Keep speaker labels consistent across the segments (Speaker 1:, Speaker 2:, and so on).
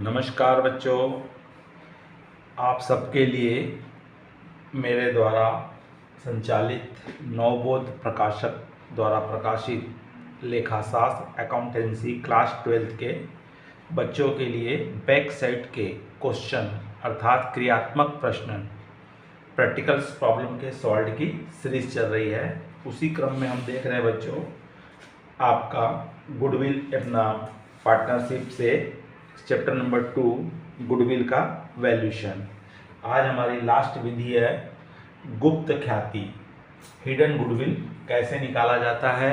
Speaker 1: नमस्कार बच्चों, आप सबके लिए मेरे द्वारा संचालित नवबोध प्रकाशक द्वारा प्रकाशित लेखाशास्त्र अकाउंटेंसी क्लास 12 के बच्चों के लिए बैक साइड के क्वेश्चन अर्थात क्रियात्मक प्रश्न प्रैक्टिकल्स प्रॉब्लम के सॉल्व की सीरीज चल रही है। उसी क्रम में हम देख रहे हैं बच्चों आपका गुडविल अपना पार्टनरशिप से चैप्टर नंबर 2 गुडविल का वैल्यूएशन। आज हमारी लास्ट विधि है गुप्त ख्याति, हिडन गुडविल कैसे निकाला जाता है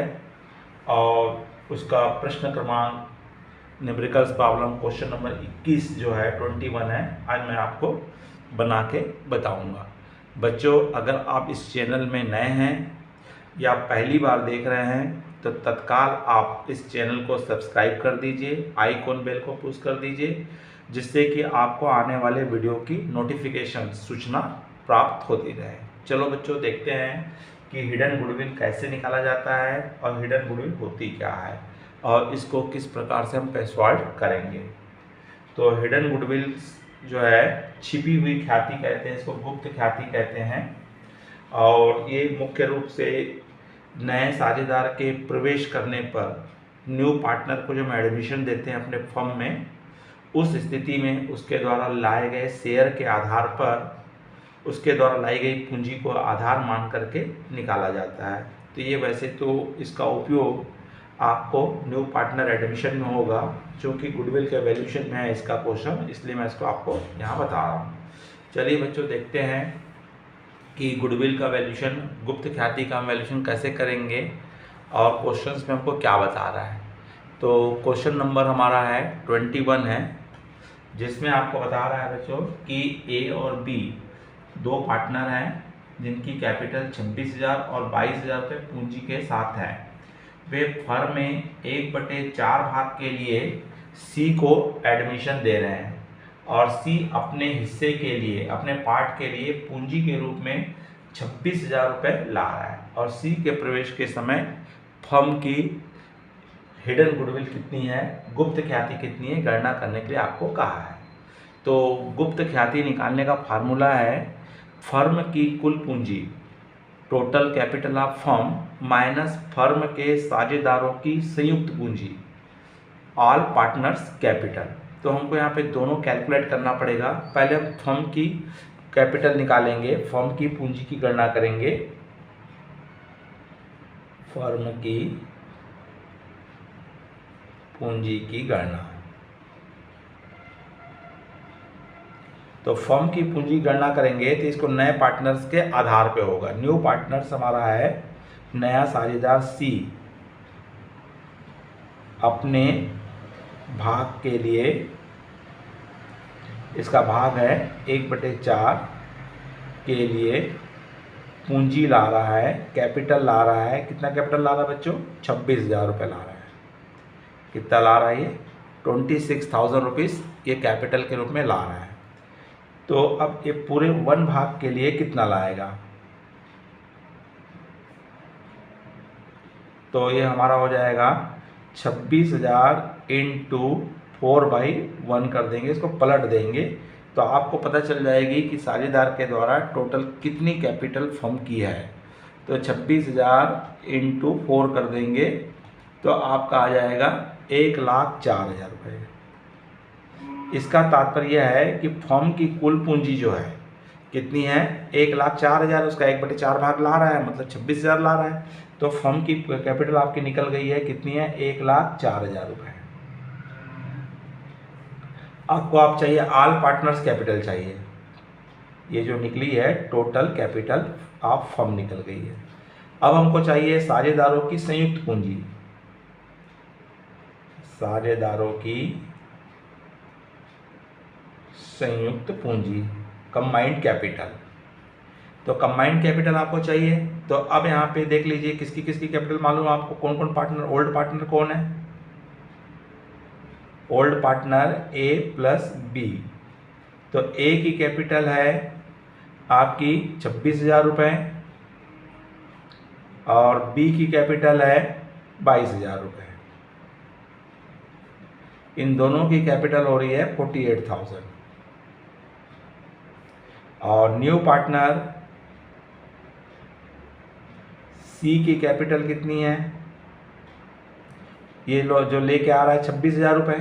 Speaker 1: और उसका प्रश्न क्रमांक न्यूमेरिकल्स प्रॉब्लम क्वेश्चन नंबर 21 जो है 21 है, आज मैं आपको बना के बताऊंगा। बच्चों, अगर आप इस चैनल में नए हैं या पहली बार देख रहे हैं तो तत्काल आप इस चैनल को सब्सक्राइब कर दीजिए, आइकॉन बेल को पुश कर दीजिए, जिससे कि आपको आने वाले वीडियो की नोटिफिकेशन सूचना प्राप्त होती रहे। चलो बच्चों, देखते हैं कि हिडन गुडविल कैसे निकाला जाता है और हिडन गुडविल होती क्या है और इसको किस प्रकार से हम सॉल्व करेंगे। तो हिडन गुडविल जो है छिपी हुई ख्याति कहते हैं, इसको गुप्त ख्याति कहते हैं। और ये मुख्य रूप से नए साझेदार के प्रवेश करने पर न्यू पार्टनर को जब हम एडमिशन देते हैं अपने फर्म में, उस स्थिति में उसके द्वारा लाए गए शेयर के आधार पर उसके द्वारा लाई गई पूंजी को आधार मान करके निकाला जाता है। तो ये वैसे तो इसका उपयोग आपको न्यू पार्टनर एडमिशन में होगा, क्योंकि गुडविल के वैल्यूएशन में है इसका क्वेश्चन, इसलिए मैं इसको आपको यहाँ बता रहा हूँ। चलिए बच्चों, देखते हैं कि गुडविल का वैल्यूएशन, गुप्त ख्याति का वैल्यूएशन कैसे करेंगे और क्वेश्चंस में हमको क्या बता रहा है। तो क्वेश्चन नंबर हमारा है 21 है, जिसमें आपको बता रहा है बच्चों कि ए और बी दो पार्टनर हैं जिनकी कैपिटल 26,000 और 22,000 रुपये पूंजी के साथ है। वे फर्म में 1/4 भाग के लिए सी को एडमिशन दे रहे हैं और सी अपने हिस्से के लिए, अपने पार्ट के लिए पूंजी के रूप में 26,000 रुपये ला रहा है। और सी के प्रवेश के समय फर्म की हिडन गुडविल कितनी है, गुप्त ख्याति कितनी है, गणना करने के लिए आपको कहा है। तो गुप्त ख्याति निकालने का फार्मूला है फर्म की कुल पूंजी, total capital of firm minus firm के साझेदारों की संयुक्त पूंजी, ऑल पार्टनर्स कैपिटल। तो हमको यहाँ पे दोनों कैलकुलेट करना पड़ेगा। पहले हम फर्म की कैपिटल निकालेंगे, फर्म की पूंजी की गणना करेंगे। फर्म की पूंजी की गणना, तो फर्म की पूंजी गणना करेंगे तो इसको नए पार्टनर्स के आधार पे होगा। न्यू पार्टनर्स हमारा है नया साझेदार सी, अपने भाग के लिए, इसका भाग है 1/4 के लिए पूंजी ला रहा है, कैपिटल ला रहा है। कितना कैपिटल ला रहा है बच्चों? 26,000 रुपये ला रहा है। कितना ला रहा है ये? 26,000 रुपीज़ ये कैपिटल के रूप में ला रहा है। तो अब ये पूरे 1 भाग के लिए कितना लाएगा? तो ये हमारा हो जाएगा 26,000 इंटू 4/1 कर देंगे, इसको पलट देंगे तो आपको पता चल जाएगी कि साझेदार के द्वारा टोटल कितनी कैपिटल फर्म की है। तो 26,000 इंटू 4 कर देंगे तो आपका आ जाएगा 1,04,000 रुपये। इसका तात्पर्य है कि फर्म की कुल पूंजी जो है कितनी है? 1,04,000, उसका 1/4 भाग ला रहा है, मतलब 26,000 ला रहा है। तो फर्म की कैपिटल आपकी निकल गई है, कितनी है? 1,04,000 रुपये। आपको आप चाहिए ऑल पार्टनर्स कैपिटल चाहिए, ये जो निकली है टोटल कैपिटल ऑफ फर्म निकल गई है। अब हमको चाहिए साझेदारों की संयुक्त पूंजी, साझेदारों की संयुक्त पूंजी, कंबाइंड कैपिटल। तो कंबाइंड कैपिटल आपको चाहिए। तो अब यहाँ पे देख लीजिए किसकी किसकी कैपिटल मालूम है आपको, कौन कौन पार्टनर, ओल्ड पार्टनर कौन है? ओल्ड पार्टनर ए प्लस बी। तो ए की कैपिटल है आपकी 26,000 रुपये और बी की कैपिटल है 22,000 रुपये। इन दोनों की कैपिटल हो रही है 48,000 और न्यू पार्टनर सी की कैपिटल कितनी है, ये लो जो लेके आ रहा है 26,000 रुपये।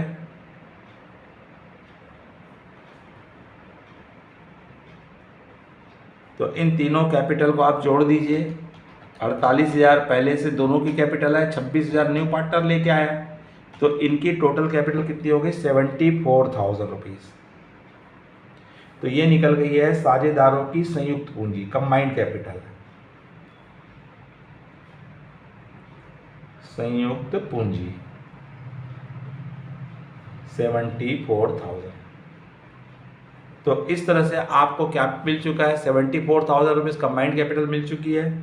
Speaker 1: तो इन तीनों कैपिटल को आप जोड़ दीजिए। 48,000 पहले से दोनों की कैपिटल है, 26,000 न्यू पार्टनर लेके आया, तो इनकी टोटल कैपिटल कितनी हो गई 74,000 रुपीज़। तो ये निकल गई है साझेदारों की संयुक्त पूंजी, कंबाइंड कैपिटल, संयुक्त पूंजी 74,000। तो इस तरह से आपको क्या मिल चुका है, 74,000 रुपीज़ कंबाइंड कैपिटल मिल चुकी है।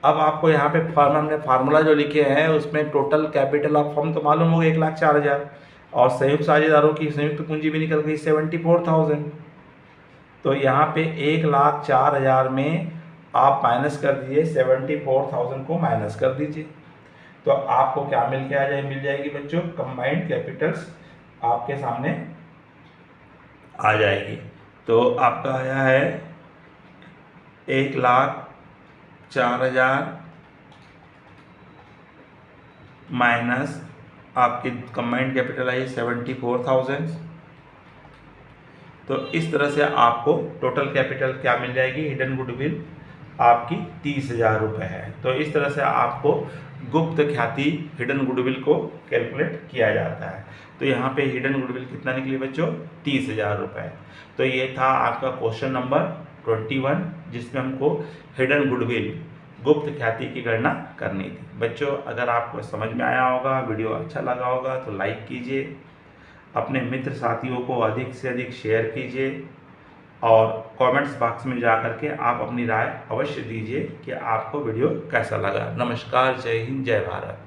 Speaker 1: अब आपको यहाँ पे हमने फार्मूला जो लिखे हैं उसमें टोटल कैपिटल ऑफ फर्म तो मालूम हो गया 1,04,000 और संयुक्त साझेदारों की संयुक्त पूंजी भी निकल गई 74,000। तो यहाँ पे 1,04,000 में आप माइनस कर दीजिए, 74,000 को माइनस कर दीजिए, तो आपको क्या मिल जाएगी बच्चों, कंबाइंड कैपिटल्स आपके सामने आ जाएगी। तो आपका आया है 1,04,000 माइनस आपकी कंबाइंड कैपिटल आई 74,000। तो इस तरह से आपको टोटल कैपिटल क्या मिल जाएगी, हिडन गुडविल आपकी 30,000 रुपये है। तो इस तरह से आपको गुप्त ख्याति हिडन गुडविल को कैलकुलेट किया जाता है। तो यहाँ पे हिडन गुडविल कितना निकली बच्चों, 30,000 रुपये। तो ये था आपका क्वेश्चन नंबर 21 जिसमें हमको हिडन गुडविल गुप्त ख्याति की गणना करनी थी। बच्चों अगर आपको समझ में आया होगा, वीडियो अच्छा लगा होगा तो लाइक कीजिए, अपने मित्र साथियों को अधिक से अधिक शेयर कीजिए और कमेंट्स बॉक्स में जा कर के आप अपनी राय अवश्य दीजिए कि आपको वीडियो कैसा लगा। नमस्कार, जय हिंद, जय भारत।